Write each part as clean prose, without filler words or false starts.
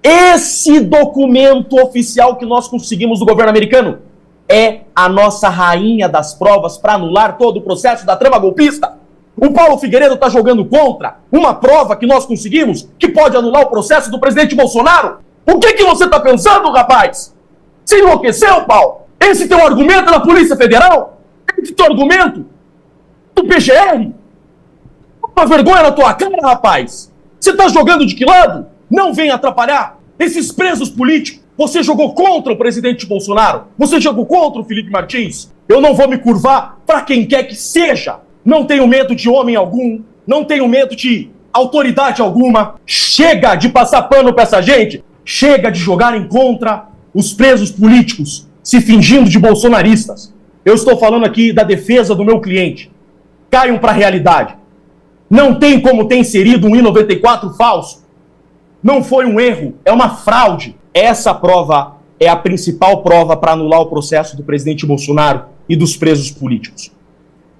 Esse documento oficial que nós conseguimos do governo americano é a nossa rainha das provas para anular todo o processo da trama golpista. O Paulo Figueiredo está jogando contra uma prova que nós conseguimos que pode anular o processo do presidente Bolsonaro. O que você está pensando, rapaz? Você enlouqueceu, Paulo? Esse teu argumento da Polícia Federal? Esse teu argumento do PGR? Uma vergonha na tua cara, rapaz. Você está jogando de que lado? Não vem atrapalhar esses presos políticos. Você jogou contra o presidente Bolsonaro. Você jogou contra o Felipe Martins. Eu não vou me curvar para quem quer que seja. Não tenho medo de homem algum. Não tenho medo de autoridade alguma. Chega de passar pano para essa gente. Chega de jogarem contra os presos políticos, se fingindo de bolsonaristas. Eu estou falando aqui da defesa do meu cliente. Caiam para a realidade. Não tem como ter inserido um I-94 falso. Não foi um erro, é uma fraude. Essa prova é a principal prova para anular o processo do presidente Bolsonaro e dos presos políticos.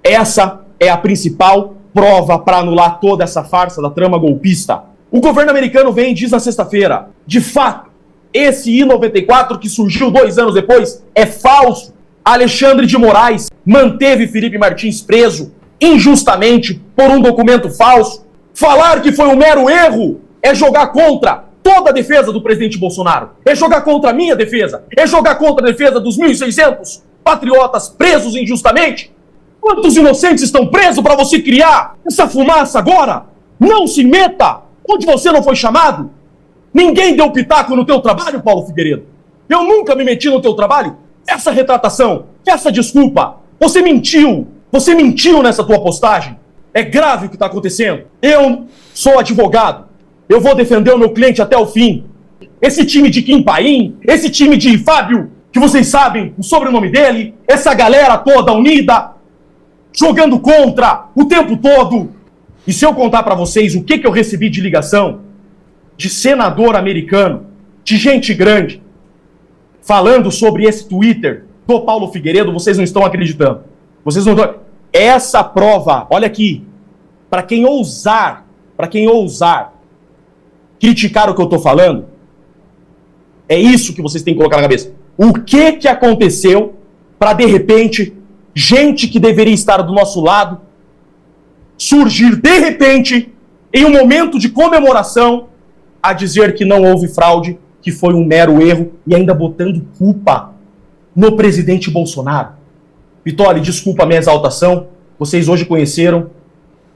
Essa é a principal prova para anular toda essa farsa da trama golpista. O governo americano vem e diz na sexta-feira, de fato, esse I-94 que surgiu 2 anos depois é falso. Alexandre de Moraes manteve Felipe Martins preso injustamente por um documento falso. Falar que foi um mero erro é jogar contra toda a defesa do presidente Bolsonaro. É jogar contra a minha defesa. É jogar contra a defesa dos 1.600 patriotas presos injustamente. Quantos inocentes estão presos para você criar essa fumaça agora? Não se meta onde você não foi chamado. Ninguém deu pitaco no teu trabalho, Paulo Figueiredo. Eu nunca me meti no teu trabalho. Essa retratação, essa desculpa, você mentiu nessa tua postagem. É grave o que está acontecendo. Eu sou advogado. Eu vou defender o meu cliente até o fim. Esse time de Kim Paim, esse time de Fábio, que vocês sabem o sobrenome dele, essa galera toda unida, jogando contra o tempo todo. E se eu contar para vocês o que eu recebi de ligação de senador americano, de gente grande, falando sobre esse Twitter do Paulo Figueiredo, vocês não estão acreditando. Vocês não estão... Essa prova, olha aqui, para quem ousar criticar o que eu estou falando, é isso que vocês têm que colocar na cabeça. O que aconteceu para, de repente, gente que deveria estar do nosso lado, surgir, de repente, em um momento de comemoração, a dizer que não houve fraude, que foi um mero erro, e ainda botando culpa no presidente Bolsonaro. Vitória, desculpa a minha exaltação, vocês hoje conheceram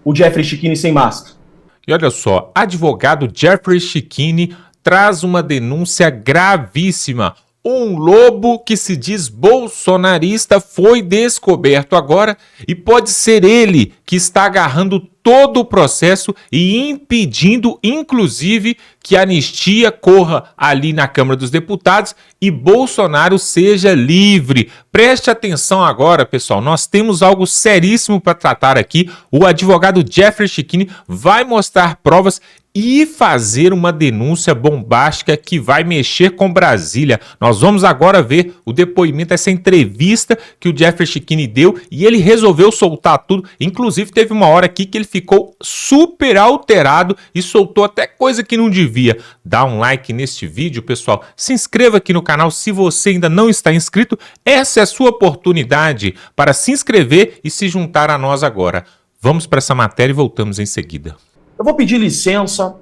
o Jeffrey Schichini sem máscara. E olha só, advogado Jeffrey Schichini traz uma denúncia gravíssima. Um lobo que se diz bolsonarista foi descoberto agora e pode ser ele que está agarrando todo o processo e impedindo, inclusive, que a anistia corra ali na Câmara dos Deputados e Bolsonaro seja livre. Preste atenção agora, pessoal, nós temos algo seríssimo para tratar aqui. O advogado Jeffrey Schichini vai mostrar provas e fazer uma denúncia bombástica que vai mexer com Brasília. Nós vamos agora ver o depoimento, essa entrevista que o Jeffrey Schichini deu e ele resolveu soltar tudo. Inclusive teve uma hora aqui que ele ficou super alterado e soltou até coisa que não devia. Dá um like neste vídeo, pessoal. Se inscreva aqui no canal se você ainda não está inscrito. Essa é a sua oportunidade para se inscrever e se juntar a nós agora. Vamos para essa matéria e voltamos em seguida. Eu vou pedir licença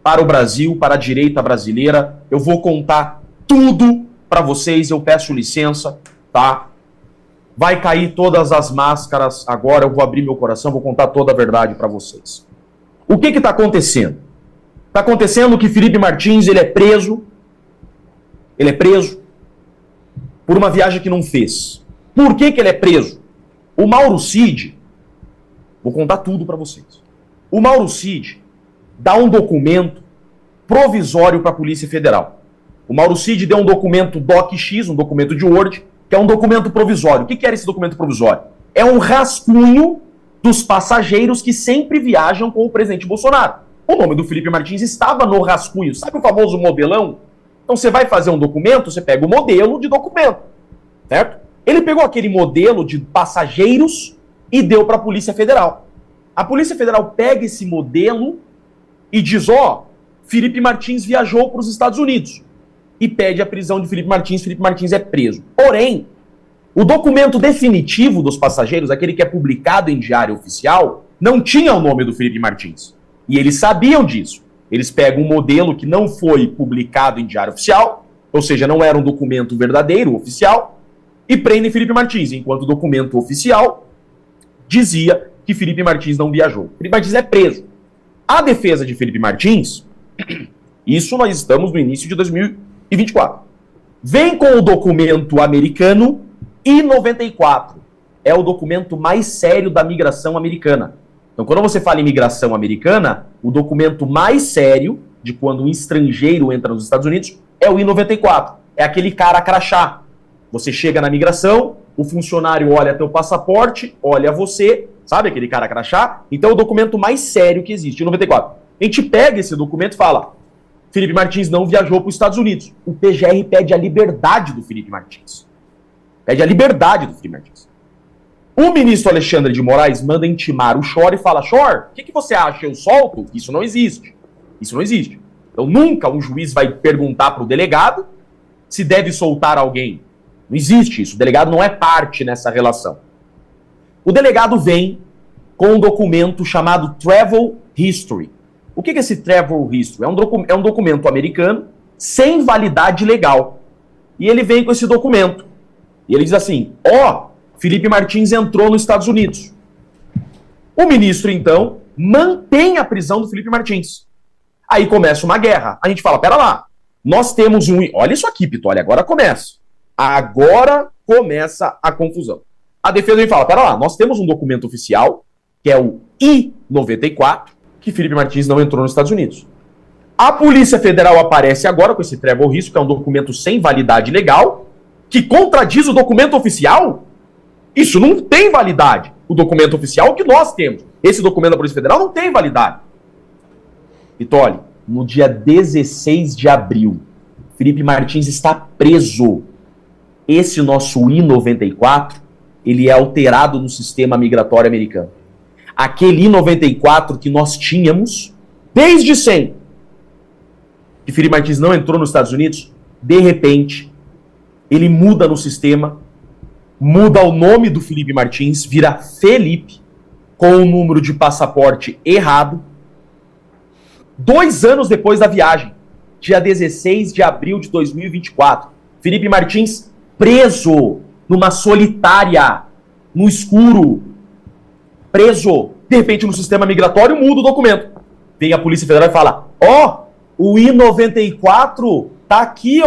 para o Brasil, para a direita brasileira. Eu vou contar tudo para vocês. Eu peço licença, tá? Vai cair todas as máscaras agora. Eu vou abrir meu coração, vou contar toda a verdade para vocês. O que está acontecendo? Está acontecendo que Felipe Martins ele é preso por uma viagem que não fez. Por que ele é preso? O Mauro Cid, vou contar tudo para vocês. O Mauro Cid dá um documento provisório para a Polícia Federal. O Mauro Cid deu um documento DocX, um documento de Word, que é um documento provisório. O que era esse documento provisório? É um rascunho dos passageiros que sempre viajam com o presidente Bolsonaro. O nome do Felipe Martins estava no rascunho. Sabe o famoso modelão? Então você vai fazer um documento, você pega o modelo de documento, certo? Ele pegou aquele modelo de passageiros e deu para a Polícia Federal. A Polícia Federal pega esse modelo e diz, Felipe Martins viajou para os Estados Unidos e pede a prisão de Felipe Martins é preso. Porém, o documento definitivo dos passageiros, aquele que é publicado em diário oficial, não tinha o nome do Felipe Martins. E eles sabiam disso. Eles pegam um modelo que não foi publicado em diário oficial, ou seja, não era um documento verdadeiro, oficial, e prendem Felipe Martins, enquanto o documento oficial dizia que Felipe Martins não viajou. Felipe Martins é preso. A defesa de Felipe Martins, isso nós estamos no início de 2024, vem com o documento americano I-94. É o documento mais sério da migração americana. Então, quando você fala em migração americana, o documento mais sério de quando um estrangeiro entra nos Estados Unidos é o I-94. É aquele cara crachá. Você chega na migração, o funcionário olha teu passaporte, olha você, sabe aquele cara crachá? Então é o documento mais sério que existe, o I-94. A gente pega esse documento e fala, Felipe Martins não viajou para os Estados Unidos. O PGR pede a liberdade do Felipe Martins. Pede a liberdade do Felipe Martins. O ministro Alexandre de Moraes manda intimar o Shor e fala, Shor, o que você acha? Eu solto? Isso não existe. Isso não existe. Então nunca um juiz vai perguntar para o delegado se deve soltar alguém. Não existe isso. O delegado não é parte nessa relação. O delegado vem com um documento chamado Travel History. O que é esse Travel History? É um documento americano sem validade legal. E ele vem com esse documento. E ele diz assim, Felipe Martins entrou nos Estados Unidos. O ministro, então, mantém a prisão do Felipe Martins. Aí começa uma guerra. A gente fala, pera lá, nós temos um... Olha isso aqui, Pitoli, agora começa. Agora começa a confusão. A defesa vem fala, pera lá, nós temos um documento oficial, que é o I-94, que Felipe Martins não entrou nos Estados Unidos. A Polícia Federal aparece agora com esse Travel History, que é um documento sem validade legal, que contradiz o documento oficial. Isso não tem validade. O documento oficial que nós temos. Esse documento da Polícia Federal não tem validade. Pitoli, no dia 16 de abril, Felipe Martins está preso. Esse nosso I-94, ele é alterado no sistema migratório americano. Aquele I-94 que nós tínhamos, desde sempre, que Felipe Martins não entrou nos Estados Unidos, de repente, ele muda no sistema, muda o nome do Felipe Martins, vira Felipe, com o número de passaporte errado, 2 anos depois da viagem, dia 16 de abril de 2024, Felipe Martins preso numa solitária, no escuro, preso. De repente, no sistema migratório, muda o documento. Vem a Polícia Federal e fala, o I-94 tá aqui,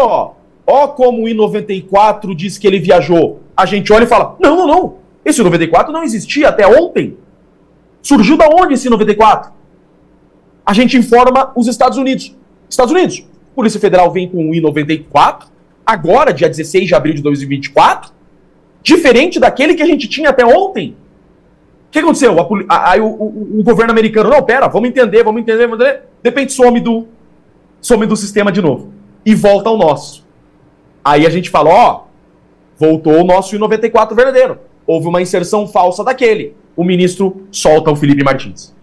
como o I-94 diz que ele viajou. A gente olha e fala, não, esse I-94 não existia até ontem. Surgiu da onde esse I-94? A gente informa os Estados Unidos. Estados Unidos, Polícia Federal vem com o I-94, agora, dia 16 de abril de 2024, diferente daquele que a gente tinha até ontem. O que aconteceu? Aí o governo americano, não, pera, vamos entender. De repente some do sistema de novo. E volta ao nosso. Aí a gente fala, voltou o nosso I-94 verdadeiro. Houve uma inserção falsa daquele. O ministro solta o Felipe Martins.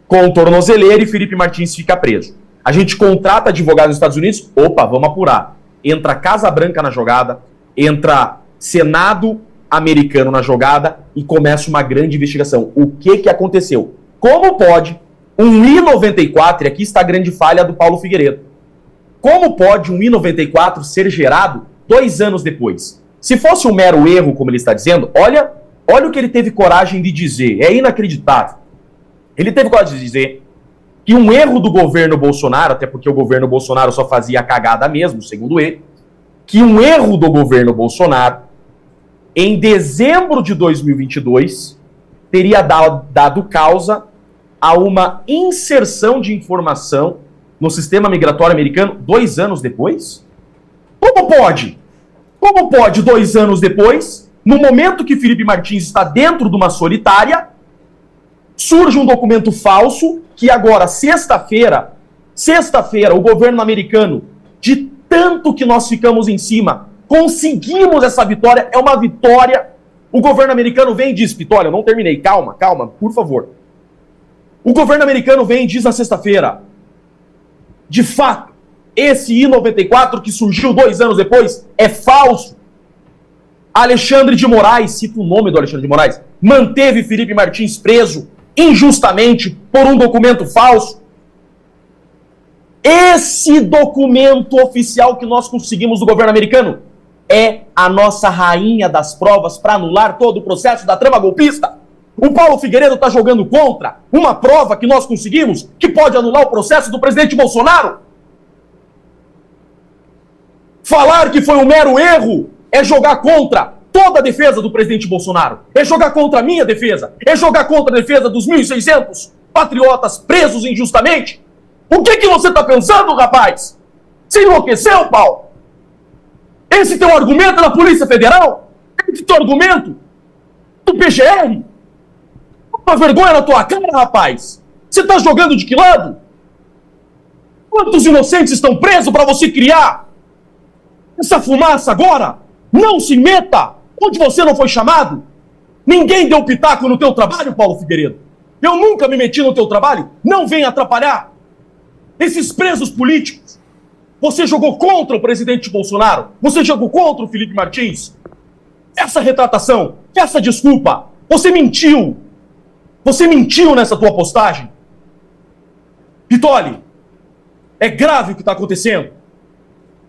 Com tornozeleira e Felipe Martins fica preso. A gente contrata advogado nos Estados Unidos, vamos apurar. Entra Casa Branca na jogada, entra Senado americano na jogada e começa uma grande investigação. O que aconteceu? Como pode um I-94, e aqui está a grande falha do Paulo Figueiredo, como pode um I-94 ser gerado 2 anos depois? Se fosse um mero erro, como ele está dizendo, olha o que ele teve coragem de dizer, é inacreditável. Ele teve coragem de dizer que um erro do governo Bolsonaro, até porque o governo Bolsonaro só fazia cagada mesmo, segundo ele, que um erro do governo Bolsonaro, em dezembro de 2022, teria dado causa a uma inserção de informação no sistema migratório americano 2 anos depois? Como pode? Como pode 2 anos depois, no momento que Felipe Martins está dentro de uma solitária, surge um documento falso que agora, sexta-feira, o governo americano, de tanto que nós ficamos em cima, conseguimos essa vitória, é uma vitória. O governo americano vem e diz, Pitoli, eu não terminei, calma, por favor. O governo americano vem e diz na sexta-feira, De fato, esse I-94 que surgiu 2 anos depois é falso. Alexandre de Moraes, cito o nome do Alexandre de Moraes, manteve Felipe Martins preso injustamente por um documento falso. Esse documento oficial que nós conseguimos do governo americano é a nossa rainha das provas para anular todo o processo da trama golpista. O Paulo Figueiredo está jogando contra uma prova que nós conseguimos que pode anular o processo do presidente Bolsonaro. Falar que foi um mero erro é jogar contra toda a defesa do presidente Bolsonaro. É jogar contra a minha defesa. É jogar contra a defesa dos 1.600 patriotas presos injustamente. O que você está pensando, rapaz? Você enlouqueceu, Paulo? Esse teu argumento é da Polícia Federal? Esse teu argumento do PGR? Uma vergonha na tua cara, rapaz. Você está jogando de que lado? Quantos inocentes estão presos para você criar essa fumaça agora? Não se meta onde você não foi chamado. Ninguém deu pitaco no teu trabalho, Paulo Figueiredo. Eu nunca me meti no teu trabalho. Não venha atrapalhar. Esses presos políticos. Você jogou contra o presidente Bolsonaro. Você jogou contra o Felipe Martins. Essa retratação, essa desculpa, você mentiu. Você mentiu nessa tua postagem. Pitoli, é grave o que está acontecendo.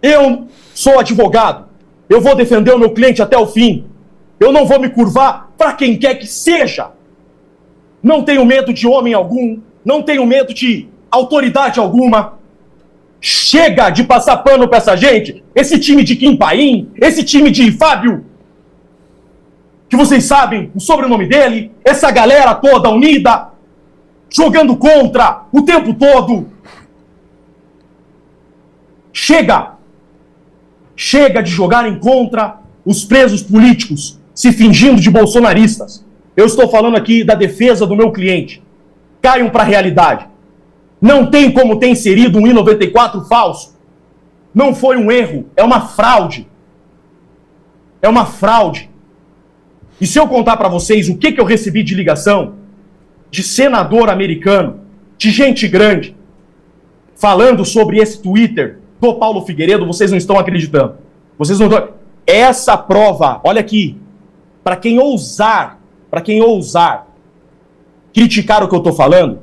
Eu sou advogado. Eu vou defender o meu cliente até o fim. Eu não vou me curvar para quem quer que seja. Não tenho medo de homem algum. Não tenho medo de autoridade alguma. Chega de passar pano para essa gente. Esse time de Kim Paim, esse time de Fábio, que vocês sabem o sobrenome dele, essa galera toda unida, jogando contra o tempo todo. Chega! Chega de jogarem contra os presos políticos, se fingindo de bolsonaristas. Eu estou falando aqui da defesa do meu cliente. Caiam para a realidade. Não tem como ter inserido um I-94 falso. Não foi um erro, é uma fraude. É uma fraude. E se eu contar para vocês o que eu recebi de ligação de senador americano, de gente grande, falando sobre esse Twitter do Paulo Figueiredo, vocês não estão acreditando. Vocês não estão... Essa prova, olha aqui, para quem ousar criticar o que eu estou falando,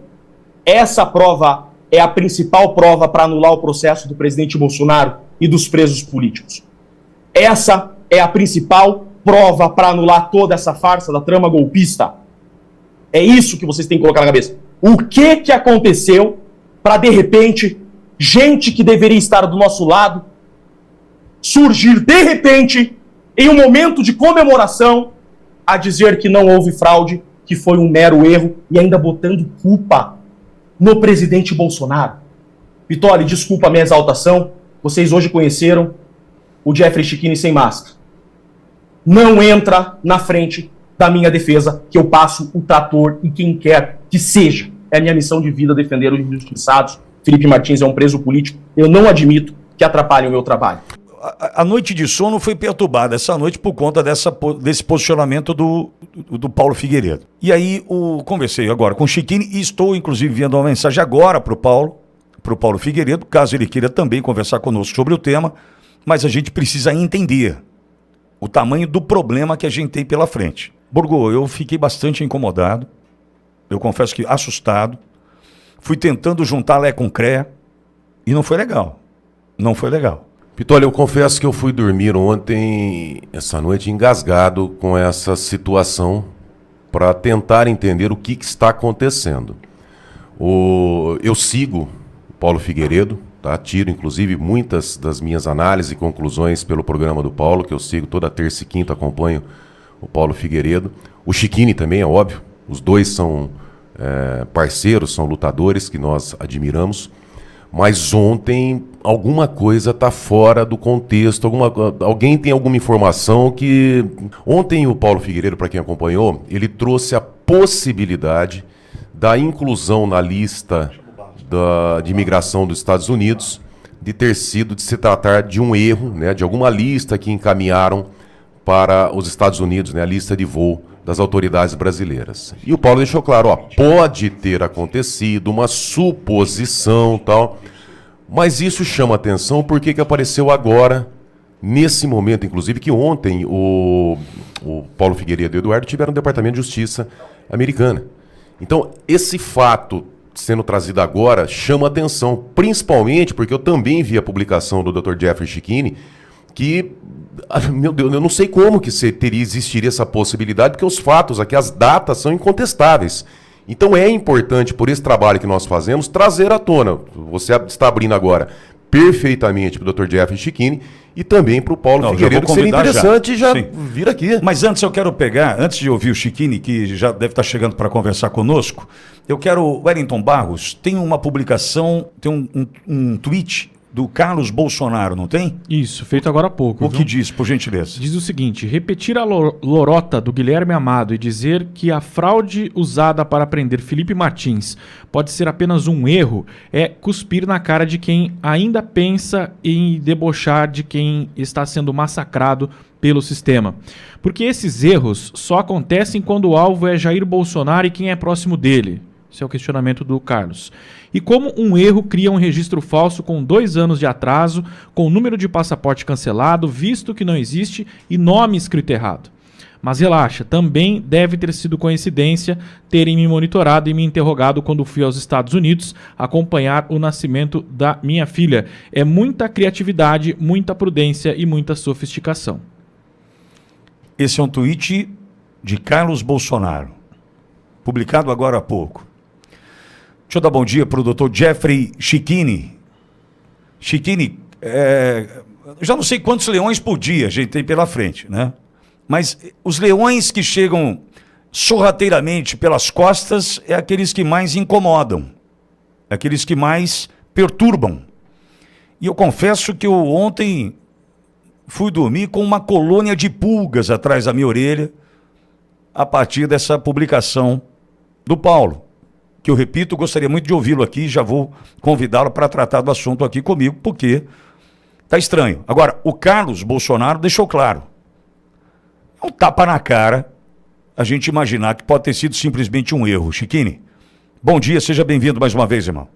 essa prova é a principal prova para anular o processo do presidente Bolsonaro e dos presos políticos. Essa é a principal prova para anular toda essa farsa da trama golpista. É isso que vocês têm que colocar na cabeça. O que aconteceu para, de repente, gente que deveria estar do nosso lado surgir, de repente, em um momento de comemoração, a dizer que não houve fraude, que foi um mero erro, e ainda botando culpa no presidente Bolsonaro. Pitoli, desculpa a minha exaltação, vocês hoje conheceram o Jeffrey Schiquini sem máscara. Não entra na frente da minha defesa, que eu passo o trator e quem quer que seja. É a minha missão de vida defender os injustiçados. Felipe Martins é um preso político. Eu não admito que atrapalhem o meu trabalho. A noite de sono foi perturbada essa noite por conta desse posicionamento do Paulo Figueiredo. E aí conversei agora com o Schiquini e estou inclusive enviando uma mensagem agora para o Paulo Figueiredo, caso ele queira também conversar conosco sobre o tema, mas a gente precisa entender o tamanho do problema que a gente tem pela frente. Burgo, eu fiquei bastante incomodado, eu confesso que assustado, fui tentando juntar Lé com Cré e não foi legal, não foi legal. Pitoli, eu confesso que eu fui dormir ontem, essa noite, engasgado com essa situação para tentar entender o que está acontecendo. Eu sigo o Paulo Figueiredo, tá? Tiro inclusive muitas das minhas análises e conclusões pelo programa do Paulo, que eu sigo toda terça e quinta, acompanho o Paulo Figueiredo. O Schiquini também, é óbvio, os dois são parceiros, são lutadores que nós admiramos. Mas ontem alguma coisa está fora do contexto, alguém tem alguma informação que... Ontem o Paulo Figueiredo, para quem acompanhou, ele trouxe a possibilidade da inclusão na lista de imigração dos Estados Unidos de se tratar de um erro, né, de alguma lista que encaminharam para os Estados Unidos, né, a lista de voo das autoridades brasileiras. E o Paulo deixou claro, pode ter acontecido uma suposição tal, Mas isso chama atenção porque que apareceu agora, nesse momento, inclusive, que ontem o Paulo Figueiredo e o Eduardo tiveram no Departamento de Justiça americana. Então, esse fato sendo trazido agora chama atenção, principalmente porque eu também vi a publicação do Dr. Jeffrey Schickini, que, meu Deus, eu não sei como que existiria essa possibilidade, porque os fatos aqui, as datas são incontestáveis. Então é importante, por esse trabalho que nós fazemos, trazer à tona. Você está abrindo agora perfeitamente para o Dr. Jeffrey Schickini e também para o Paulo Figueiredo, que seria interessante já vir aqui. Mas antes eu quero pegar, antes de ouvir o Schickini, que já deve estar chegando para conversar conosco, eu quero, Wellington Barros, tem uma publicação, tem um tweet do Carlos Bolsonaro, não tem? Isso, feito agora há pouco. O que diz, por gentileza? Diz o seguinte: repetir a lorota do Guilherme Amado e dizer que a fraude usada para prender Felipe Martins pode ser apenas um erro é cuspir na cara de quem ainda pensa em debochar de quem está sendo massacrado pelo sistema. Porque esses erros só acontecem quando o alvo é Jair Bolsonaro e quem é próximo dele. Esse é o questionamento do Carlos. E como um erro cria um registro falso com 2 anos de atraso, com número de passaporte cancelado, visto que não existe e nome escrito errado. Mas relaxa, também deve ter sido coincidência terem me monitorado e me interrogado quando fui aos Estados Unidos acompanhar o nascimento da minha filha. É muita criatividade, muita prudência e muita sofisticação. Esse é um tweet de Carlos Bolsonaro, publicado agora há pouco. Deixa eu dar bom dia para o Dr. Jeffrey Schickini. Schickini, já não sei quantos leões por dia a gente tem pela frente, né? Mas os leões que chegam sorrateiramente pelas costas é aqueles que mais incomodam, aqueles que mais perturbam. E eu confesso que eu ontem fui dormir com uma colônia de pulgas atrás da minha orelha a partir dessa publicação do Paulo, que eu repito, gostaria muito de ouvi-lo aqui, já vou convidá-lo para tratar do assunto aqui comigo, porque tá estranho. Agora, o Carlos Bolsonaro deixou claro, é um tapa na cara a gente imaginar que pode ter sido simplesmente um erro. Schickini, bom dia, seja bem-vindo mais uma vez, irmão.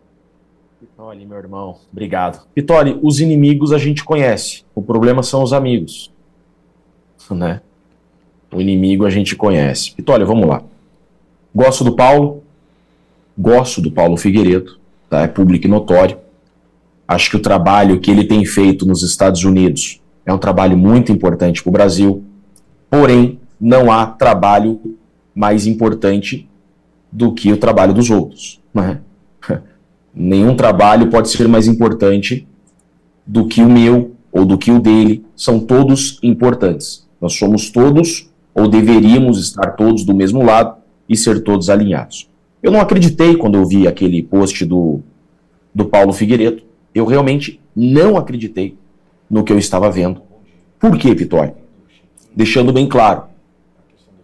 Pitoli, meu irmão, obrigado. Pitoli, os inimigos a gente conhece, o problema são os amigos, né? O inimigo a gente conhece. Pitoli, vamos lá. Gosto do Paulo Figueiredo, tá? É público e notório. Acho que o trabalho que ele tem feito nos Estados Unidos é um trabalho muito importante para o Brasil, porém, não há trabalho mais importante do que o trabalho dos outros, né? Nenhum trabalho pode ser mais importante do que o meu ou do que o dele. São todos importantes. Nós somos todos, ou deveríamos estar todos do mesmo lado e ser todos alinhados. Eu não acreditei quando eu vi aquele post do Paulo Figueiredo. Eu realmente não acreditei no que eu estava vendo. Por quê, Pitoli? Deixando bem claro,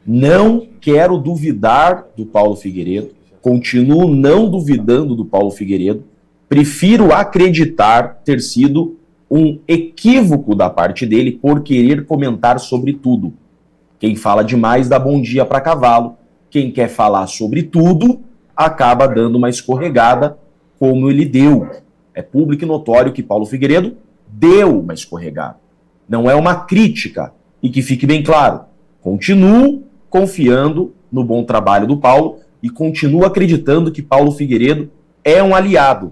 não quero duvidar do Paulo Figueiredo, continuo não duvidando do Paulo Figueiredo, prefiro acreditar ter sido um equívoco da parte dele por querer comentar sobre tudo. Quem fala demais dá bom dia para cavalo, quem quer falar sobre tudo acaba dando uma escorregada como ele deu. É público e notório que Paulo Figueiredo deu uma escorregada. Não é uma crítica. E que fique bem claro, continuo confiando no bom trabalho do Paulo e continuo acreditando que Paulo Figueiredo é um aliado.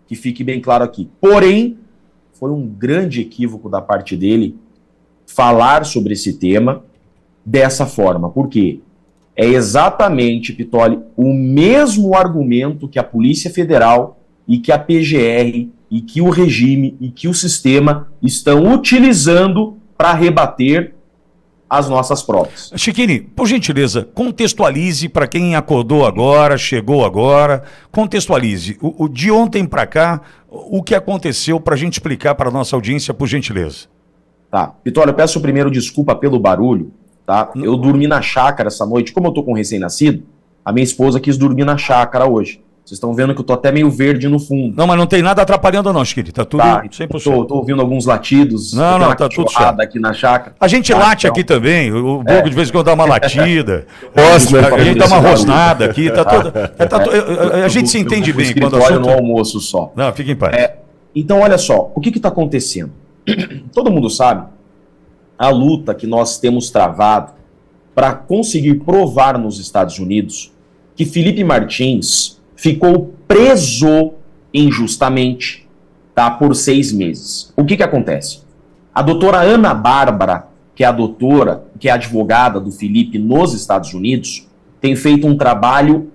Que fique bem claro aqui. Porém, foi um grande equívoco da parte dele falar sobre esse tema dessa forma. Por quê? É exatamente, Pitoli, o mesmo argumento que a Polícia Federal e que a PGR e que o regime e que o sistema estão utilizando para rebater as nossas provas. Schickini, por gentileza, contextualize para quem acordou agora, chegou agora, contextualize o de ontem para cá, o que aconteceu para a gente explicar para a nossa audiência, por gentileza. Tá, Pitoli, eu peço primeiro desculpa pelo barulho, tá? Eu dormi na chácara essa noite, como eu tô com um recém-nascido, a minha esposa quis dormir na chácara hoje. Vocês estão vendo que eu tô até meio verde no fundo. Não, mas não tem nada atrapalhando não, Schickini, tá tudo 100%. Tô ouvindo alguns latidos. Não, tá tudo certo. Aqui na chácara. A gente late aqui também, o Bogo de vez em quando dá uma latida. A gente dá uma rosnada aqui, tá tudo. A gente se entende bem quando o assunto... no almoço só. Não, fica em paz. Então, olha só, o que está acontecendo? Todo mundo sabe a luta que nós temos travado para conseguir provar nos Estados Unidos que Felipe Martins ficou preso injustamente, tá, por 6 meses. O que acontece? A doutora Ana Bárbara, que é a advogada do Felipe nos Estados Unidos, tem feito um trabalho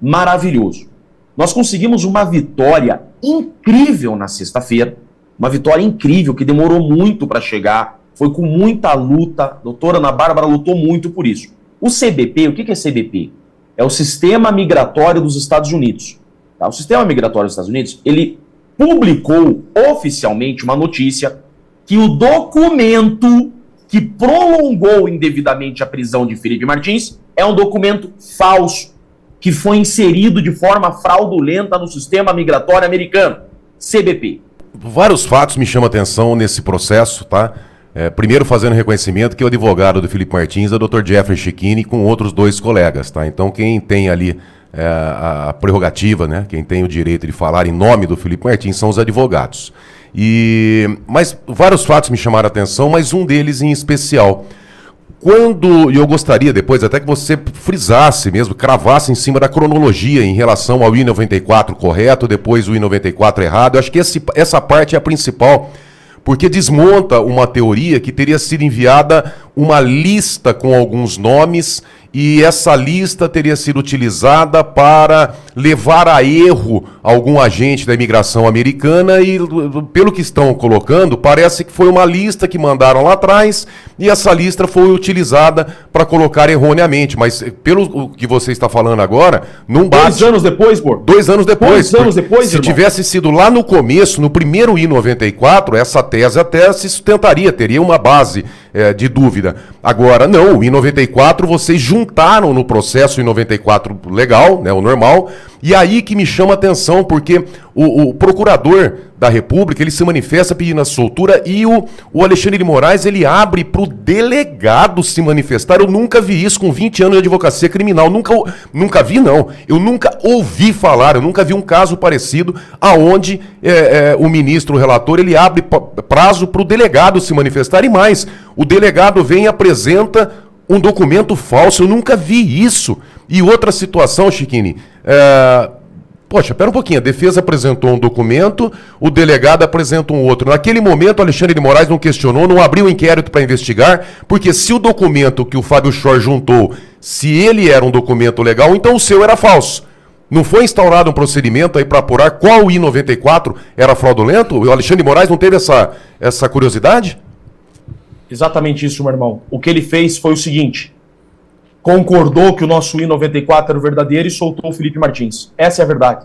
maravilhoso. Nós conseguimos uma vitória incrível na sexta-feira, uma vitória incrível que demorou muito para chegar, foi com muita luta, a doutora Ana Bárbara lutou muito por isso. O CBP, o que é CBP? É o Sistema Migratório dos Estados Unidos. Tá? O Sistema Migratório dos Estados Unidos, ele publicou oficialmente uma notícia que o documento que prolongou indevidamente a prisão de Felipe Martins é um documento falso, que foi inserido de forma fraudulenta no sistema migratório americano, CBP. Vários fatos me chamam a atenção nesse processo, tá? Primeiro, fazendo reconhecimento que o advogado do Felipe Martins é o Dr. Jeffrey Schicchini com outros 2 colegas, tá? Então, quem tem ali a prerrogativa, né? Quem tem o direito de falar em nome do Felipe Martins são os advogados. Mas vários fatos me chamaram a atenção, mas um deles em especial. E eu gostaria depois até que você frisasse mesmo, cravasse em cima da cronologia em relação ao I-94 correto, depois o I-94 errado. Eu acho que essa parte é a principal, porque desmonta uma teoria que teria sido enviada uma lista com alguns nomes e essa lista teria sido utilizada para levar a erro algum agente da imigração americana e, pelo que estão colocando, parece que foi uma lista que mandaram lá atrás e essa lista foi utilizada para colocar erroneamente, mas pelo que você está falando agora, não bate. 2 anos depois, pô? 2 anos depois. 2 anos depois, se irmão, tivesse sido lá no começo, no primeiro I-94, essa tese até se sustentaria, teria uma base de dúvida. Agora, não, o I-94 vocês juntaram no processo I-94 legal, né, o normal, e aí que me chama a atenção, porque o procurador da República, ele se manifesta pedindo a soltura e o Alexandre de Moraes, ele abre para o delegado se manifestar. Eu nunca vi isso com 20 anos de advocacia criminal, nunca vi não, eu nunca ouvi falar, eu nunca vi um caso parecido aonde o ministro, o relator, ele abre prazo para o delegado se manifestar e mais, o delegado vem e apresenta um documento falso, eu nunca vi isso. E outra situação, Schicchini, poxa, pera um pouquinho, a defesa apresentou um documento, o delegado apresenta um outro. Naquele momento, o Alexandre de Moraes não questionou, não abriu inquérito para investigar, porque se o documento que o Fábio Schor juntou, se ele era um documento legal, então o seu era falso. Não foi instaurado um procedimento aí para apurar qual I-94 era fraudulento? O Alexandre de Moraes não teve essa curiosidade? Exatamente isso, meu irmão. O que ele fez foi o seguinte: concordou que o nosso I-94 era o verdadeiro e soltou o Felipe Martins. Essa é a verdade.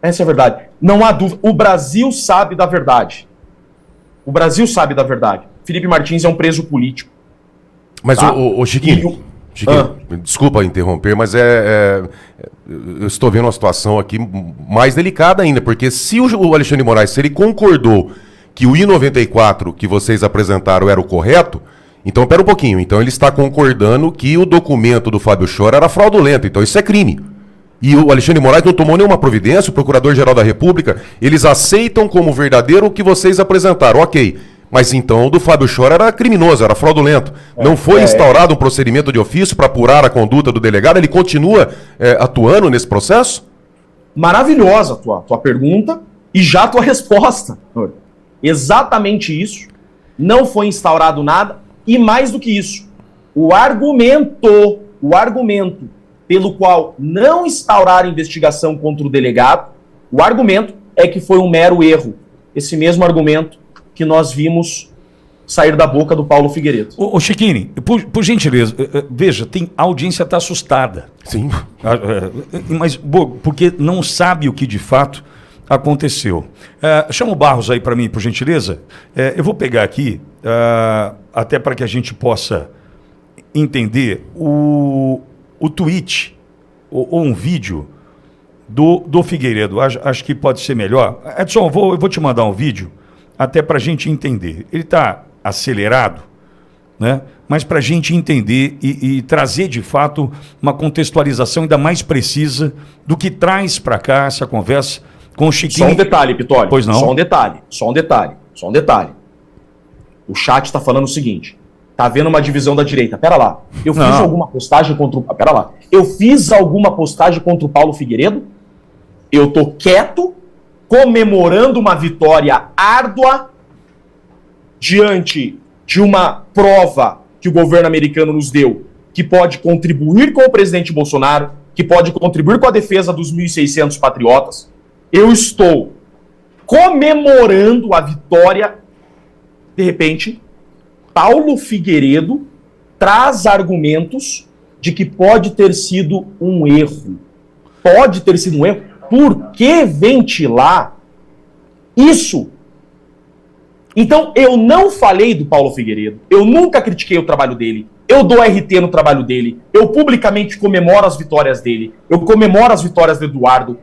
Essa é a verdade. Não há dúvida. O Brasil sabe da verdade. O Brasil sabe da verdade. Felipe Martins é um preso político. Mas, tá? Schicchini, desculpa interromper, mas eu estou vendo uma situação aqui mais delicada ainda, porque se o Alexandre de Moraes, se ele concordou que o I-94 que vocês apresentaram era o correto, então pera um pouquinho, então ele está concordando que o documento do Fábio Schor era fraudulento, então isso é crime. E o Alexandre de Moraes não tomou nenhuma providência, o Procurador-Geral da República, eles aceitam como verdadeiro o que vocês apresentaram, ok. Mas então o do Fábio Schor era criminoso, era fraudulento. Não foi instaurado um procedimento de ofício para apurar a conduta do delegado? Ele continua atuando nesse processo? Maravilhosa a tua pergunta e já a tua resposta. Exatamente isso. Não foi instaurado nada e mais do que isso. O argumento pelo qual não instauraram investigação contra o delegado, o argumento é que foi um mero erro. Esse mesmo argumento que nós vimos sair da boca do Paulo Figueiredo. Ô Schicchini, por gentileza, veja, a audiência está assustada. Sim. Mas porque não sabe o que de fato aconteceu. Chama o Barros aí para mim, por gentileza. Eu vou pegar aqui, até para que a gente possa entender o tweet ou um vídeo do Figueiredo. Acho que pode ser melhor. Edson, eu vou te mandar um vídeo até para a gente entender. Ele está acelerado, né? Mas para a gente entender e trazer de fato uma contextualização ainda mais precisa do que traz para cá essa conversa com o Chiquinho... Só um detalhe, Pitoli. Pois não. Só um detalhe. O chat tá falando o seguinte. Tá havendo uma divisão da direita. Pera lá. Eu fiz alguma postagem contra o... Pera lá. Eu fiz alguma postagem contra o Paulo Figueiredo? Eu tô quieto, comemorando uma vitória árdua diante de uma prova que o governo americano nos deu, que pode contribuir com o presidente Bolsonaro, que pode contribuir com a defesa dos 1.600 patriotas. Eu estou comemorando a vitória. De repente, Paulo Figueiredo traz argumentos de que pode ter sido um erro. Pode ter sido um erro. Por que ventilar isso? Então, eu não falei do Paulo Figueiredo, eu nunca critiquei o trabalho dele, eu dou RT no trabalho dele, eu publicamente comemoro as vitórias dele, eu comemoro as vitórias do Eduardo.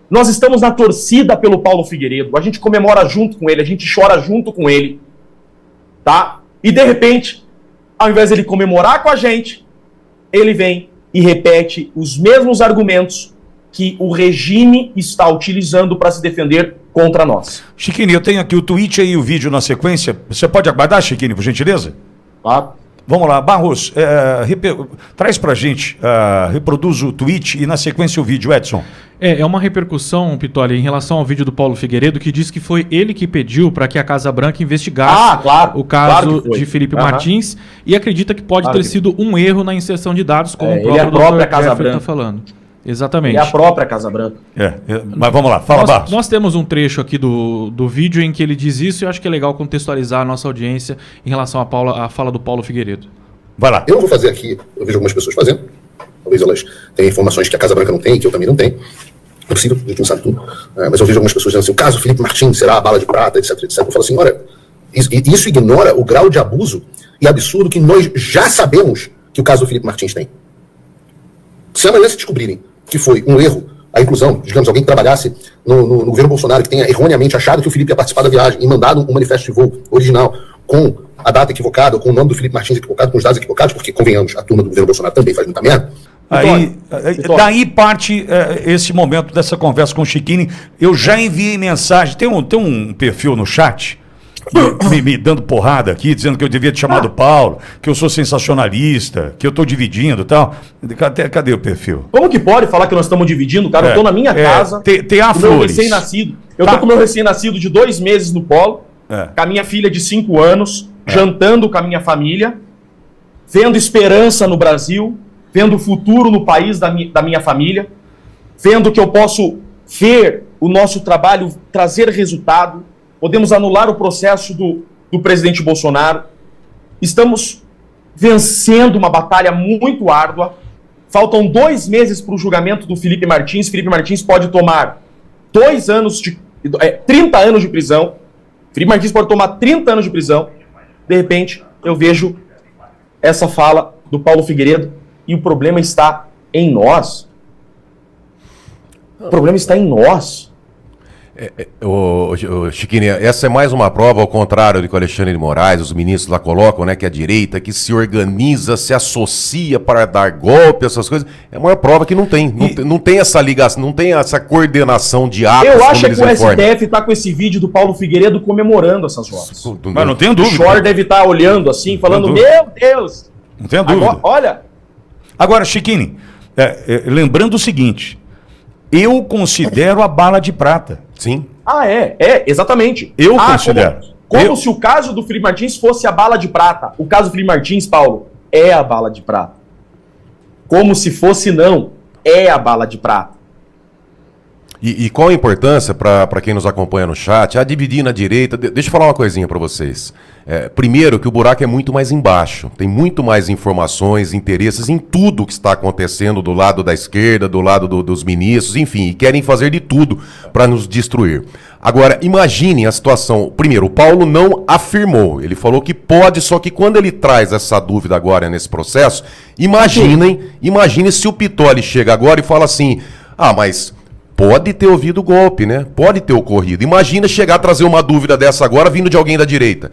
Nós estamos na torcida pelo Paulo Figueiredo, a gente comemora junto com ele, a gente chora junto com ele, tá? E de repente, ao invés dele comemorar com a gente, ele vem e repete os mesmos argumentos que o regime está utilizando para se defender contra nós. Chiquini, eu tenho aqui o tweet e o vídeo na sequência. Você pode aguardar, Chiquini, por gentileza? Tá? Vamos lá, Barros, traz pra gente, reproduz o tweet e na sequência o vídeo, Edson. É uma repercussão, Pitoli, em relação ao vídeo do Paulo Figueiredo, que diz que foi ele que pediu para que a Casa Branca investigasse o caso de Felipe Martins e acredita que pode ter sido um erro na inserção de dados, como o próprio Dr. Jeffrey está falando. Exatamente. É a própria Casa Branca. Mas vamos lá, fala, Barros. Nós temos um trecho aqui do vídeo em que ele diz isso e eu acho que é legal contextualizar a nossa audiência em relação à fala do Paulo Figueiredo. Vai lá. Eu não vou fazer aqui, eu vejo algumas pessoas fazendo, talvez elas tenham informações que a Casa Branca não tem, que eu também não tenho. É possível, a gente não sabe tudo. Mas eu vejo algumas pessoas dizendo assim, o caso Felipe Martins será a bala de prata, etc, etc. Eu falo assim, olha, isso ignora o grau de abuso e absurdo que nós já sabemos que o caso do Felipe Martins tem. Se amanhã se descobrirem que foi um erro a inclusão, digamos, alguém que trabalhasse no governo Bolsonaro, que tenha erroneamente achado que o Felipe ia participar da viagem e mandado um manifesto de voo original com a data equivocada, ou com o nome do Felipe Martins equivocado, com os dados equivocados, porque, convenhamos, a turma do governo Bolsonaro também faz muita merda. Daí parte esse momento dessa conversa com o Chiquini. Eu já enviei mensagem, tem um perfil no chat me dando porrada aqui, dizendo que eu devia te chamar do Paulo, que eu sou sensacionalista, que eu estou dividindo e tal. Cadê o perfil? Como que pode falar que nós estamos dividindo? Cara, eu estou na minha casa, tem a com meu flores. recém-nascido. Eu estou com o meu recém-nascido de 2 meses no colo, com a minha filha de 5 anos, jantando com a minha família, vendo esperança no Brasil, vendo o futuro no país da minha família, vendo que eu posso ver o nosso trabalho trazer resultado. Podemos anular o processo do presidente Bolsonaro. Estamos vencendo uma batalha muito árdua. Faltam 2 meses para o julgamento do Felipe Martins. Felipe Martins pode tomar 30 anos de prisão. Felipe Martins pode tomar 30 anos de prisão. De repente, eu vejo essa fala do Paulo Figueiredo e o problema está em nós. O problema está em nós. Chiquini, essa é mais uma prova, ao contrário do que o Alexandre de Moraes, os ministros lá colocam, né, que a direita que se organiza, se associa para dar golpe, essas coisas, é a maior prova que não tem essa ligação, não tem essa coordenação de atos. Eu acho que o STF está com esse vídeo do Paulo Figueiredo comemorando essas horas. Mas não tenho dúvida. O Schor deve estar olhando assim, falando, meu Deus! Não tenho dúvida. Agora, Chiquini, lembrando o seguinte, eu considero a bala de prata. Sim. Exatamente. Eu considero. Como se o caso do Felipe Martins fosse a bala de prata. O caso do Felipe Martins, Paulo, é a bala de prata. Como se fosse não, é a bala de prata. E qual a importância para quem nos acompanha no chat? A dividir na direita. Deixa eu falar uma coisinha para vocês. Primeiro, que o buraco é muito mais embaixo. Tem muito mais informações, interesses em tudo que está acontecendo do lado da esquerda, do lado dos ministros, enfim, e querem fazer de tudo para nos destruir. Agora, imaginem a situação. Primeiro, o Paulo não afirmou. Ele falou que pode, só que quando ele traz essa dúvida agora nesse processo, imaginem se o Pitoli chega agora e fala assim, mas pode ter ouvido o golpe, né? Pode ter ocorrido. Imagina chegar a trazer uma dúvida dessa agora vindo de alguém da direita.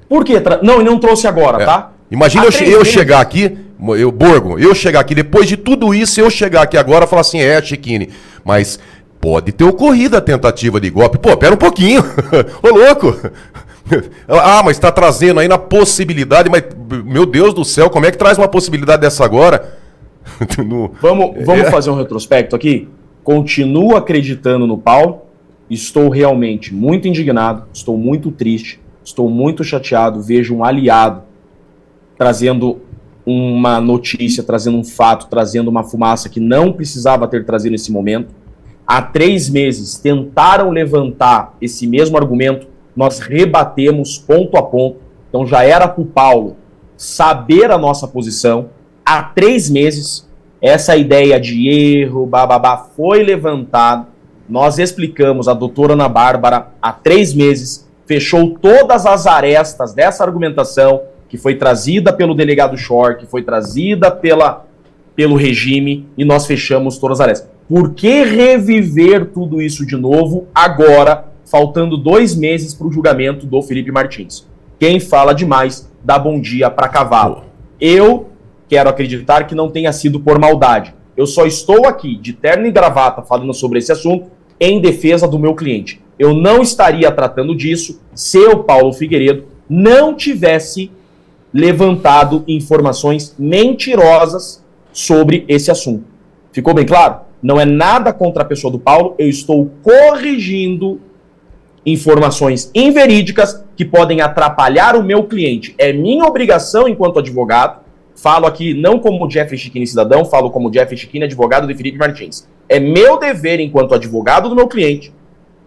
Por quê? Não, ele não trouxe agora, tá? Imagina eu chegar aqui, eu chegar aqui, depois de tudo isso, eu chegar aqui agora e falar assim, Chiquini, mas pode ter ocorrido a tentativa de golpe. Pô, pera um pouquinho. Ô, louco. Ah, mas está trazendo aí na possibilidade, mas, meu Deus do céu, como é que traz uma possibilidade dessa agora? Vamos fazer um retrospecto aqui? Continuo acreditando no Paulo, estou realmente muito indignado, estou muito triste, estou muito chateado, vejo um aliado trazendo uma notícia, trazendo um fato, trazendo uma fumaça que não precisava ter trazido nesse momento. Há 3 meses tentaram levantar esse mesmo argumento, nós rebatemos ponto a ponto, então já era para o Paulo saber a nossa posição. Há 3 meses, essa ideia de erro, bababá, foi levantada, nós explicamos, a doutora Ana Bárbara, há 3 meses, fechou todas as arestas dessa argumentação, que foi trazida pelo delegado Schor, que foi trazida pelo regime, e nós fechamos todas as arestas. Por que reviver tudo isso de novo agora, faltando 2 meses para o julgamento do Felipe Martins? Quem fala demais dá bom dia para cavalo. Eu quero acreditar que não tenha sido por maldade. Eu só estou aqui, de terno e gravata, falando sobre esse assunto, em defesa do meu cliente. Eu não estaria tratando disso se o Paulo Figueiredo não tivesse levantado informações mentirosas sobre esse assunto. Ficou bem claro? Não é nada contra a pessoa do Paulo, eu estou corrigindo informações inverídicas que podem atrapalhar o meu cliente. É minha obrigação enquanto advogado, falo aqui não como Jeffrey Chiquini cidadão, falo como Jeffrey Chiquini advogado de Felipe Martins. É meu dever enquanto advogado do meu cliente,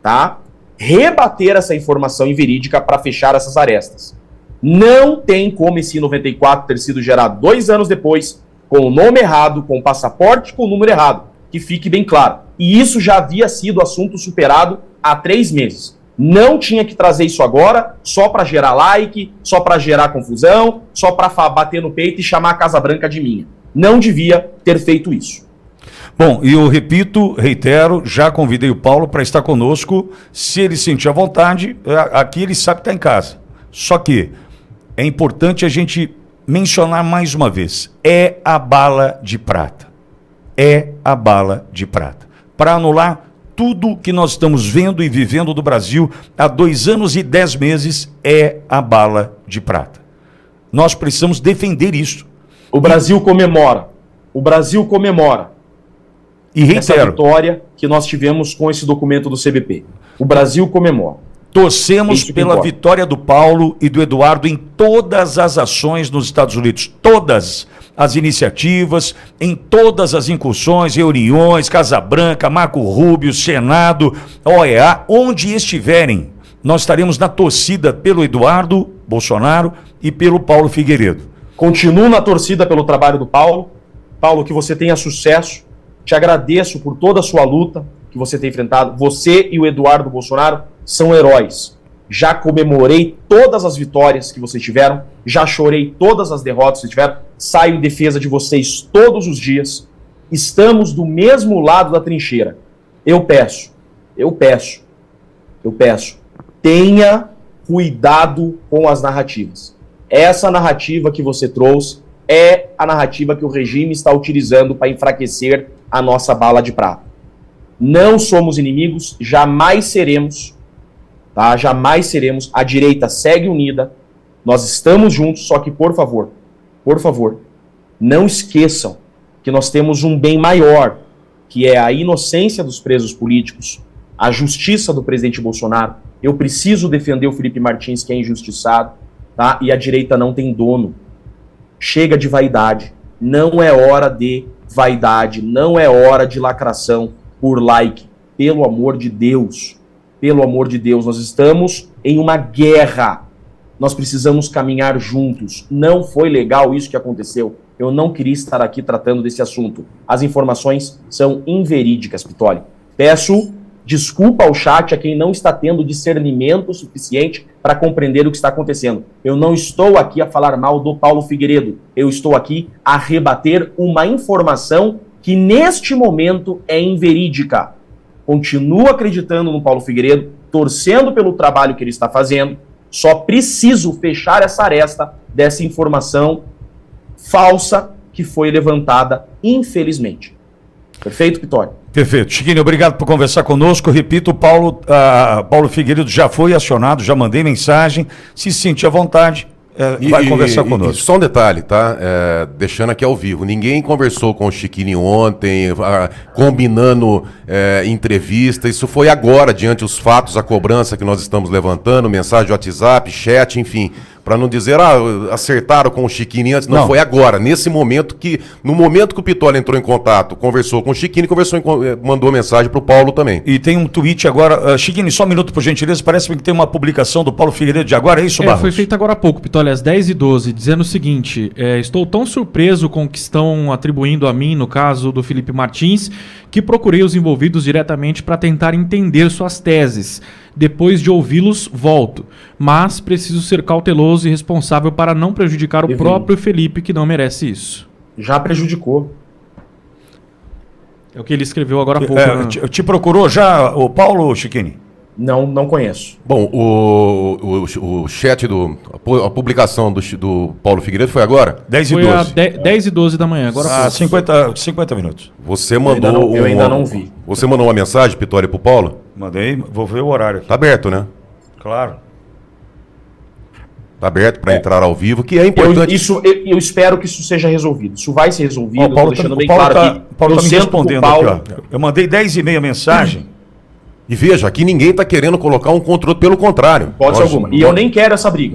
tá? Rebater essa informação inverídica para fechar essas arestas. Não tem como esse 94 ter sido gerado 2 anos depois, com o nome errado, com o passaporte com o número errado. Que fique bem claro. E isso já havia sido assunto superado há 3 meses. Não tinha que trazer isso agora, só para gerar like, só para gerar confusão, só para bater no peito e chamar a Casa Branca de minha. Não devia ter feito isso. Bom, e eu repito, reitero, já convidei o Paulo para estar conosco. Se ele sentir a vontade, aqui ele sabe que está em casa. Só que é importante a gente mencionar mais uma vez, é a bala de prata. É a bala de prata. Para anular tudo que nós estamos vendo e vivendo do Brasil há 2 anos e 10 meses, é a bala de prata. Nós precisamos defender isso. O Brasil comemora. O Brasil comemora. E reitero, essa vitória que nós tivemos com esse documento do CBP. O Brasil comemora. Torcemos pela vitória do Paulo e do Eduardo em todas as ações nos Estados Unidos. Todas as iniciativas, em todas as incursões, reuniões, Casa Branca, Marco Rubio, Senado, OEA, onde estiverem, nós estaremos na torcida pelo Eduardo Bolsonaro e pelo Paulo Figueiredo. Continuo na torcida pelo trabalho do Paulo. Paulo, que você tenha sucesso. Te agradeço por toda a sua luta que você tem enfrentado. Você e o Eduardo Bolsonaro são heróis. Já comemorei todas as vitórias que vocês tiveram, já chorei todas as derrotas que vocês tiveram, saio em defesa de vocês todos os dias. Estamos do mesmo lado da trincheira. Eu peço, tenha cuidado com as narrativas. Essa narrativa que você trouxe é a narrativa que o regime está utilizando para enfraquecer a nossa bala de prata. Não somos inimigos, jamais seremos, tá? Jamais seremos. A direita segue unida, nós estamos juntos, só que por favor, não esqueçam que nós temos um bem maior, que é a inocência dos presos políticos, a justiça do presidente Bolsonaro. Eu preciso defender o Felipe Martins, que é injustiçado, tá? E a direita não tem dono. Chega de vaidade. Não é hora de vaidade, não é hora de lacração por like. Pelo amor de Deus, nós estamos em uma guerra. Nós precisamos caminhar juntos. Não foi legal isso que aconteceu. Eu não queria estar aqui tratando desse assunto. As informações são inverídicas, Pitoli. Peço desculpa ao chat a quem não está tendo discernimento suficiente para compreender o que está acontecendo. Eu não estou aqui a falar mal do Paulo Figueiredo. Eu estou aqui a rebater uma informação que neste momento é inverídica. Continuo acreditando no Paulo Figueiredo, torcendo pelo trabalho que ele está fazendo. Só preciso fechar essa aresta dessa informação falsa que foi levantada, infelizmente. Perfeito, Pitoli? Perfeito. Chiquinho, obrigado por conversar conosco. Repito, o Paulo Figueiredo já foi acionado, já mandei mensagem. Se sentir à vontade, vai conversar conosco. Só um detalhe, tá? Deixando aqui ao vivo. Ninguém conversou com o Chiquinho ontem, combinando entrevista. Isso foi agora, diante dos fatos, a cobrança que nós estamos levantando, mensagem de WhatsApp, chat, enfim. Para não dizer, acertaram com o Chiquinho antes. Não, foi agora, nesse momento no momento que o Pitoli entrou em contato, conversou com o Chiquinho, mandou mensagem para o Paulo também. E tem um tweet agora. Chiquinho, só um minuto, por gentileza. Parece que tem uma publicação do Paulo Figueiredo de agora, é isso, Barros? Foi feita agora há pouco, Pitoli, às 10h12, dizendo o seguinte: estou tão surpreso com o que estão atribuindo a mim, no caso do Felipe Martins, que procurei os envolvidos diretamente para tentar entender suas teses. Depois de ouvi-los, volto. Mas preciso ser cauteloso e responsável para não prejudicar o próprio Felipe, que não merece isso. Já prejudicou. É o que ele escreveu agora há pouco. Te procurou já o Paulo, Chiquini? Não conheço. Bom, o chat, a publicação do Paulo Figueiredo foi agora? 10h12. Foi às 10h12 da manhã, agora 50 minutos. Você mandou eu ainda não vi. Você mandou uma mensagem, Pitoli, pro Paulo? Mandei, vou ver o horário aqui. Tá aberto, né? Claro. Tá aberto para entrar ao vivo, que é importante. Eu espero que isso seja resolvido. Isso vai ser resolvido. O Paulo deixando tá, bem o Paulo claro tá, Paulo tá me respondendo Paulo... aqui, ó. Eu mandei 10h30 mensagem. E veja, aqui ninguém está querendo colocar um controle, pelo contrário. Pode ser alguma. E eu nem quero essa briga.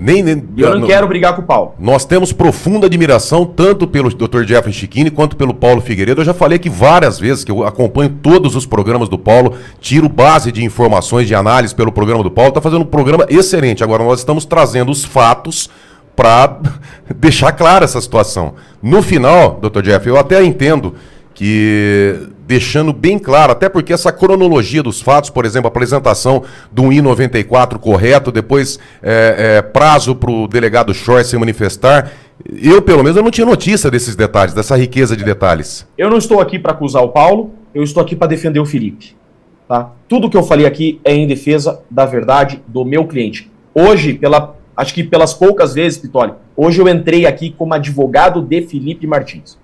Eu não quero brigar com o Paulo. Nós temos profunda admiração tanto pelo Dr. Jeffrey Chiquini quanto pelo Paulo Figueiredo. Eu já falei aqui várias vezes que eu acompanho todos os programas do Paulo, tiro base de informações, de análise pelo programa do Paulo. Está fazendo um programa excelente. Agora nós estamos trazendo os fatos para deixar clara essa situação. No final, Dr. Jeffrey, eu até entendo que, deixando bem claro, até porque essa cronologia dos fatos, por exemplo, a apresentação do I-94 correto, depois prazo para o delegado Shore se manifestar, pelo menos, eu não tinha notícia desses detalhes, dessa riqueza de detalhes. Eu não estou aqui para acusar o Paulo, eu estou aqui para defender o Felipe. Tá? Tudo que eu falei aqui é em defesa da verdade do meu cliente. Hoje, acho que pelas poucas vezes, Pitoli, hoje eu entrei aqui como advogado de Felipe Martins.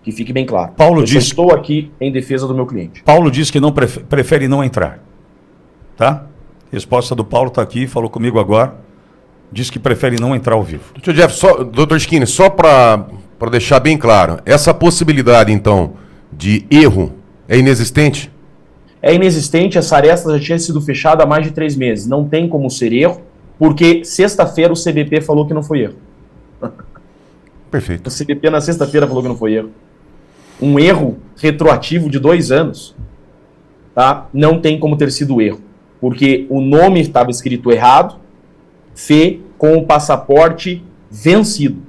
Que fique bem claro. Eu estou aqui em defesa do meu cliente. Paulo diz que não prefere não entrar. Tá? Resposta do Paulo está aqui, falou comigo agora. Diz que prefere não entrar ao vivo. Dr. Chiquini, só para deixar bem claro, essa possibilidade, então, de erro é inexistente? É inexistente, essa aresta já tinha sido fechada há mais de 3 meses. Não tem como ser erro, porque sexta-feira o CBP falou que não foi erro. Perfeito. O CBP na sexta-feira falou que não foi erro. Um erro retroativo de 2 anos, tá? Não tem como ter sido erro, porque o nome estava escrito errado, Fê com o passaporte vencido.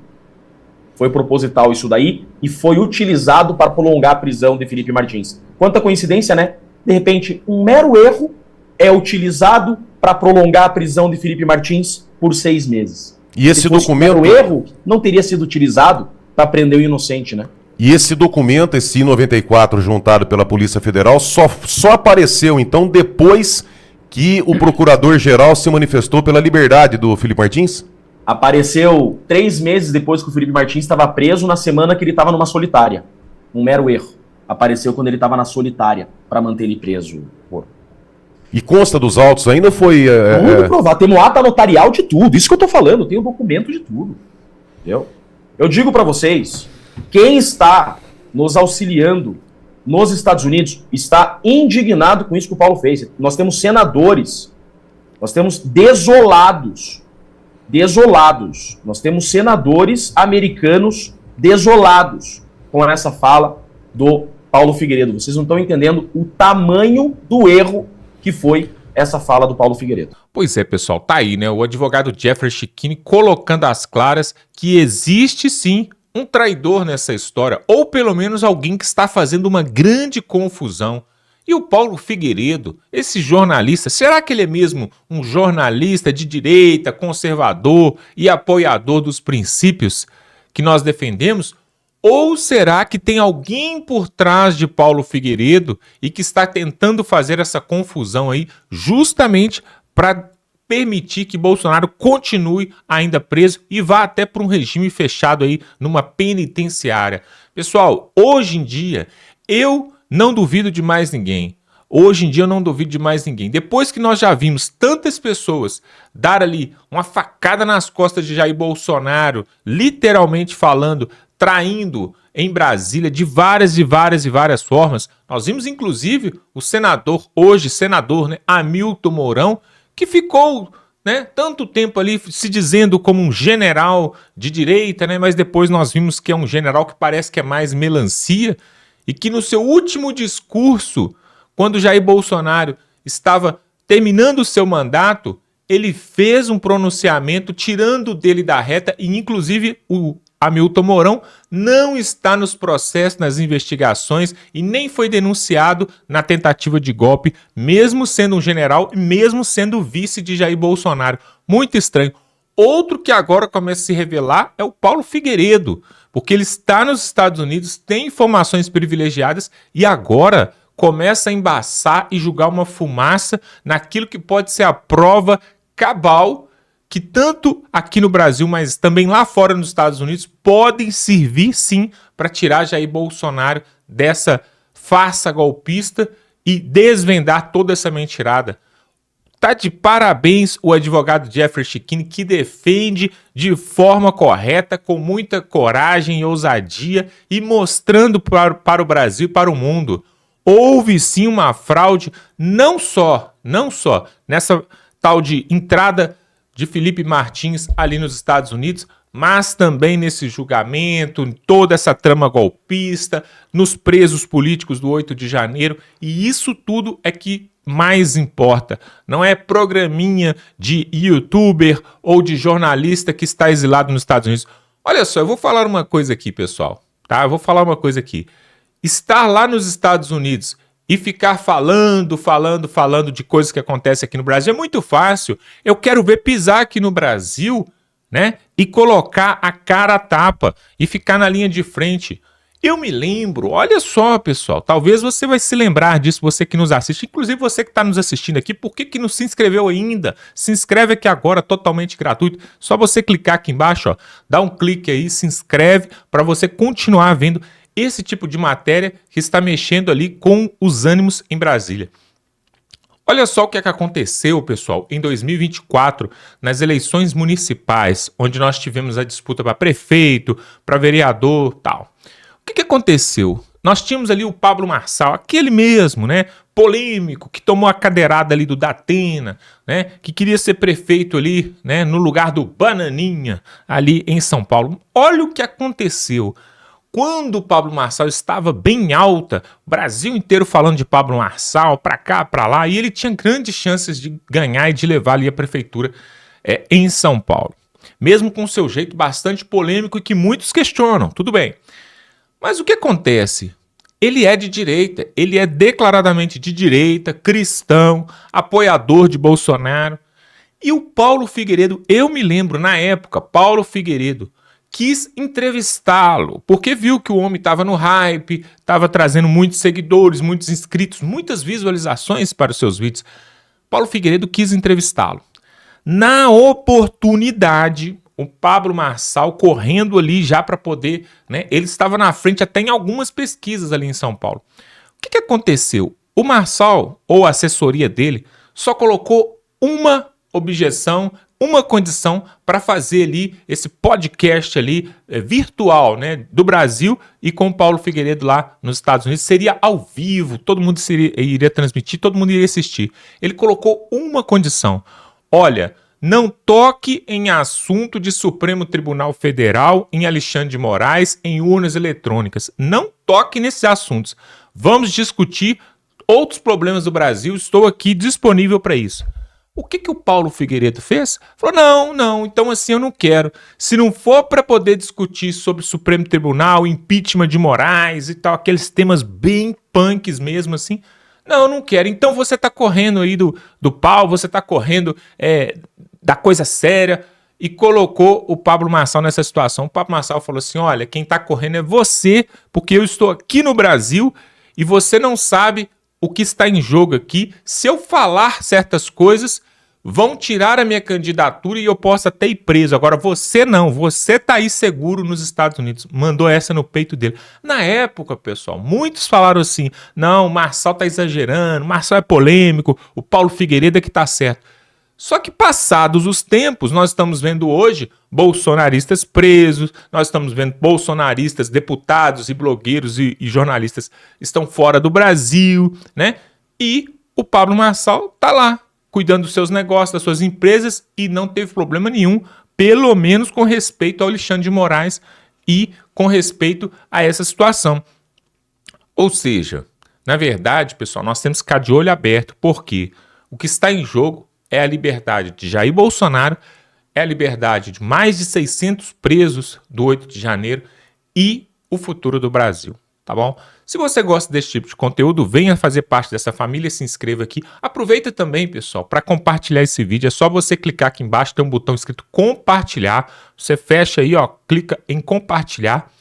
Foi proposital isso daí e foi utilizado para prolongar a prisão de Felipe Martins. Quanta coincidência, né? De repente, um mero erro é utilizado para prolongar a prisão de Felipe Martins por 6 meses. E esse documento... O erro não teria sido utilizado para prender o inocente, né? E esse documento, esse I-94 juntado pela Polícia Federal, só apareceu, então, depois que o Procurador-Geral se manifestou pela liberdade do Felipe Martins? Apareceu 3 meses depois que o Felipe Martins estava preso, na semana que ele estava numa solitária. Um mero erro. Apareceu quando ele estava na solitária, para manter ele preso. E consta dos autos ainda foi... Tudo provado. Temos ata notarial de tudo. Isso que eu estou falando. Tem o documento de tudo. Entendeu? Eu digo para vocês... Quem está nos auxiliando nos Estados Unidos está indignado com isso que o Paulo fez. Nós temos senadores, nós temos desolados. Nós temos senadores americanos desolados com essa fala do Paulo Figueiredo. Vocês não estão entendendo o tamanho do erro que foi essa fala do Paulo Figueiredo. Pois é, pessoal, tá aí, né? O advogado Jeffrey Chiquini colocando às claras que existe sim um traidor nessa história, ou pelo menos alguém que está fazendo uma grande confusão. E o Paulo Figueiredo, esse jornalista, será que ele é mesmo um jornalista de direita, conservador e apoiador dos princípios que nós defendemos? Ou será que tem alguém por trás de Paulo Figueiredo e que está tentando fazer essa confusão aí justamente para permitir que Bolsonaro continue ainda preso e vá até para um regime fechado aí numa penitenciária? Pessoal, hoje em dia, eu não duvido de mais ninguém. Hoje em dia eu não duvido de mais ninguém. Depois que nós já vimos tantas pessoas dar ali uma facada nas costas de Jair Bolsonaro, literalmente falando, traindo em Brasília de várias formas. Nós vimos inclusive o senador, hoje senador, né, Hamilton Mourão, que ficou, né, tanto tempo ali se dizendo como um general de direita, né, mas depois nós vimos que é um general que parece que é mais melancia e que no seu último discurso, quando Jair Bolsonaro estava terminando o seu mandato, ele fez um pronunciamento tirando dele da reta e inclusive o Hamilton Mourão não está nos processos, nas investigações e nem foi denunciado na tentativa de golpe, mesmo sendo um general e mesmo sendo vice de Jair Bolsonaro. Muito estranho. Outro que agora começa a se revelar é o Paulo Figueiredo, porque ele está nos Estados Unidos, tem informações privilegiadas e agora começa a embaçar e jogar uma fumaça naquilo que pode ser a prova cabal que tanto aqui no Brasil, mas também lá fora nos Estados Unidos, podem servir sim para tirar Jair Bolsonaro dessa farsa golpista e desvendar toda essa mentirada. Tá de parabéns o advogado Jeffrey Chikine, que defende de forma correta, com muita coragem e ousadia e mostrando para o Brasil e para o mundo. Houve sim uma fraude, não só nessa tal de entrada de Felipe Martins ali nos Estados Unidos, mas também nesse julgamento, em toda essa trama golpista, nos presos políticos do 8 de janeiro, e isso tudo é que mais importa. Não é programinha de youtuber ou de jornalista que está exilado nos Estados Unidos. Olha só, eu vou falar uma coisa aqui, pessoal, tá? Eu vou falar uma coisa aqui. Estar lá nos Estados Unidos e ficar falando de coisas que acontecem aqui no Brasil é muito fácil. Eu quero ver pisar aqui no Brasil, né? E colocar a cara a tapa e ficar na linha de frente. Eu me lembro, olha só, pessoal, talvez você vai se lembrar disso, você que nos assiste, inclusive você que está nos assistindo aqui, por que não se inscreveu ainda? Se inscreve aqui agora, totalmente gratuito, só você clicar aqui embaixo, ó, dá um clique aí, se inscreve para você continuar vendo esse tipo de matéria que está mexendo ali com os ânimos em Brasília. Olha só o que aconteceu, pessoal, em 2024, nas eleições municipais, onde nós tivemos a disputa para prefeito, para vereador, tal. O que aconteceu? Nós tínhamos ali o Pablo Marçal, aquele mesmo, né, polêmico, que tomou a cadeirada ali do Datena, né, que queria ser prefeito ali, né, no lugar do Bananinha, ali em São Paulo. Olha o que aconteceu. Quando o Pablo Marçal estava bem alta, o Brasil inteiro falando de Pablo Marçal, para cá, para lá, e ele tinha grandes chances de ganhar e de levar ali a prefeitura em São Paulo. Mesmo com seu jeito bastante polêmico e que muitos questionam, tudo bem. Mas o que acontece? Ele é de direita, ele é declaradamente de direita, cristão, apoiador de Bolsonaro. E o Paulo Figueiredo, eu me lembro na época, Paulo Figueiredo quis entrevistá-lo, porque viu que o homem estava no hype, estava trazendo muitos seguidores, muitos inscritos, muitas visualizações para os seus vídeos. Paulo Figueiredo quis entrevistá-lo. Na oportunidade, o Pablo Marçal correndo ali já para poder, né? Ele estava na frente até em algumas pesquisas ali em São Paulo. O que aconteceu? O Marçal, ou a assessoria dele, só colocou uma objeção, uma condição para fazer ali esse podcast ali virtual, né, do Brasil e com o Paulo Figueiredo lá nos Estados Unidos. Seria ao vivo, todo mundo iria transmitir, todo mundo iria assistir. Ele colocou uma condição. Olha, não toque em assunto de Supremo Tribunal Federal, em Alexandre de Moraes, em urnas eletrônicas. Não toque nesses assuntos. Vamos discutir outros problemas do Brasil. Estou aqui disponível para isso. O que o Paulo Figueiredo fez? Falou, não, então assim eu não quero. Se não for para poder discutir sobre Supremo Tribunal, impeachment de Moraes e tal, aqueles temas bem punks mesmo assim, não quero. Então você tá correndo aí do pau, você tá correndo da coisa séria e colocou o Pablo Marçal nessa situação. O Pablo Marçal falou assim, olha, quem tá correndo é você, porque eu estou aqui no Brasil e você não sabe o que está em jogo aqui. Se eu falar certas coisas, vão tirar a minha candidatura e eu posso até ir preso. Agora você não, você tá aí seguro nos Estados Unidos. Mandou essa no peito dele. Na época, pessoal, muitos falaram assim, não, o Marçal tá exagerando, o Marçal é polêmico, o Paulo Figueiredo é que tá certo. Só que passados os tempos, nós estamos vendo hoje bolsonaristas presos, nós estamos vendo bolsonaristas, deputados e blogueiros e jornalistas estão fora do Brasil, né? E o Pablo Marçal tá lá, cuidando dos seus negócios, das suas empresas e não teve problema nenhum, pelo menos com respeito ao Alexandre de Moraes e com respeito a essa situação. Ou seja, na verdade, pessoal, nós temos que ficar de olho aberto, porque o que está em jogo é a liberdade de Jair Bolsonaro, é a liberdade de mais de 600 presos do 8 de janeiro e o futuro do Brasil, tá bom? Se você gosta desse tipo de conteúdo, venha fazer parte dessa família, se inscreva aqui. Aproveita também, pessoal, para compartilhar esse vídeo. É só você clicar aqui embaixo, tem um botão escrito compartilhar. Você fecha aí, ó, clica em compartilhar.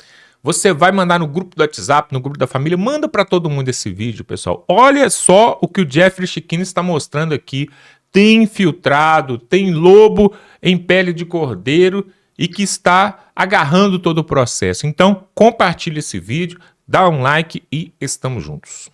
Você vai mandar no grupo do WhatsApp, no grupo da família, manda para todo mundo esse vídeo, pessoal. Olha só o que o Jeffrey Chikine está mostrando aqui. Tem infiltrado, tem lobo em pele de cordeiro e que está agarrando todo o processo. Então, compartilhe esse vídeo, dá um like e estamos juntos.